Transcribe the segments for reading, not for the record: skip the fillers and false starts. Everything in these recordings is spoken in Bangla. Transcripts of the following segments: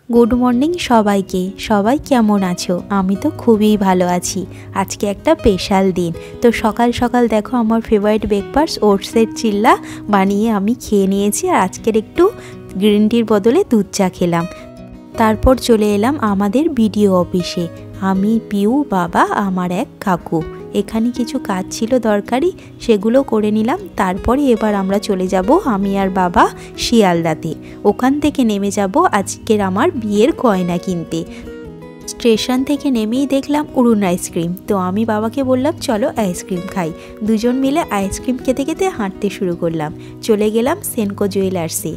गुड मर्निंग सबाइके सबाई केमन आछो। आमी तो खूबी भालो आछि। आज के एकटा स्पेशल दिन तो सकाल सकाल देखो आमार फेभारिट ब्रेकफास्ट ओट्सের चिल्ला बानिए आमी खेये निয়েছি। আর আজকের একটু গ্রিন টির বদলে দুধ চা খেলাম। তারপর চলে এলাম আমাদের ভিডিও অফিসে। আমি পিউ বাবা আমার এক কাকু এখানে কিছু কাজ ছিল দরকারি সেগুলো করে নিলাম। তারপরে এবার আমরা চলে যাব আমি আর বাবা শিয়ালদাতে। ওখান থেকে নেমে যাব আজকের আমার বিয়ের গয়না কিনতে। স্টেশন থেকে নেমেই দেখলাম উড়ুন আইসক্রিম। তো আমি বাবাকে বললাম চলো আইসক্রিম খাই। দুজন মিলে আইসক্রিম খেতে খেতে হাঁটতে শুরু করলাম। চলে গেলাম সেনকো জুয়েলার্সে।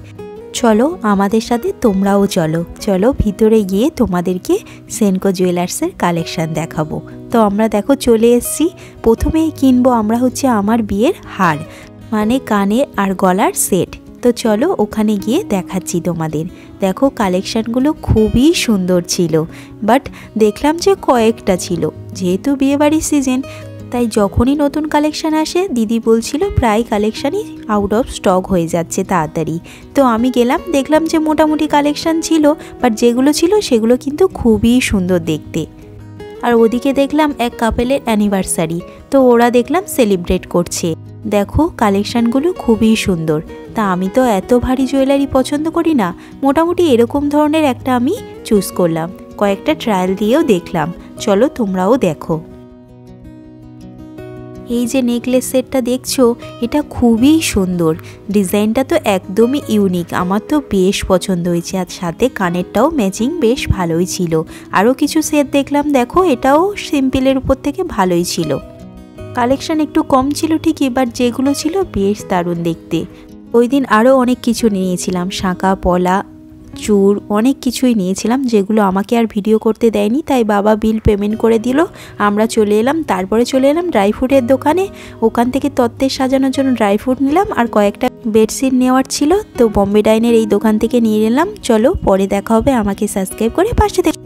চলো আমাদের সাথে তোমরাও চলো। চলো ভিতরে গিয়ে তোমাদেরকে সেনকো জুয়েলার্সের কালেকশন দেখাবো। তো আমরা দেখো চলে এসেছি। প্রথমেই কিনবো আমরা হচ্ছে আমার বিয়ের হার, মানে কানের আর গলার সেট। তো চলো ওখানে গিয়ে দেখাচ্ছি তোমাদের। দেখো কালেকশানগুলো খুবই সুন্দর ছিল, বাট দেখলাম যে কয়েকটা ছিল। যেহেতু বিয়েবাড়ির সিজন তাই যখনই নতুন কালেকশান আসে দিদি বলছিল প্রায় কালেকশানই আউট অফ স্টক হয়ে যাচ্ছে তাড়াতাড়ি। তো আমি গেলাম, দেখলাম যে মোটামুটি কালেকশান ছিল, বাট যেগুলো ছিল সেগুলো কিন্তু খুবই সুন্দর দেখতে। আর ওদিকে দেখলাম এক কাপেলের অ্যানিভার্সারি, তো ওরা দেখলাম সেলিব্রেট করছে। দেখো কালেকশানগুলো খুবই সুন্দর। তা আমি তো এত ভারী জুয়েলারি পছন্দ করি না, মোটামুটি এরকম ধরনের একটা আমি চুজ করলাম। কয়েকটা ট্রায়াল দিয়েও দেখলাম। চলো তোমরাও দেখো। এই যে নেকলেস সেটটা দেখছো এটা খুবই সুন্দর। ডিজাইনটা তো একদমই ইউনিক, আমার তো বেশ পছন্দ হয়েছে। আর সাথে কানেরটাও ম্যাচিং বেশ ভালোই ছিল। আরও কিছু সেট দেখলাম, দেখো এটাও সিম্পলের উপর থেকে ভালোই ছিল। কালেকশন একটু কম ছিল ঠিকই, বাট যেগুলো ছিল বেশ দারুণ দেখতে। ওই দিন আরও অনেক কিছু নিয়েছিলাম, শাঁখা পলা চূড় অনেক কিছুই নিয়েছিলাম, যেগুলো আমাকে আর ভিডিও করতে দেয়নি। তাই বাবা বিল পেমেন্ট করে দিল। আমরা চলে এলাম। তারপরে চলে এলাম ড্রাই ফ্রুটের দোকানে। ওখান থেকে তত্ত্বের সাজানোর জন্য ড্রাই ফ্রুট নিলাম, আর কয়েকটা বেডশিট নেওয়ার ছিল। তো বম্বে ডাইনের এই দোকান থেকে নিয়ে নিলাম। চলো পরে দেখা হবে। আমাকে সাবস্ক্রাইব করে পাশে থেকে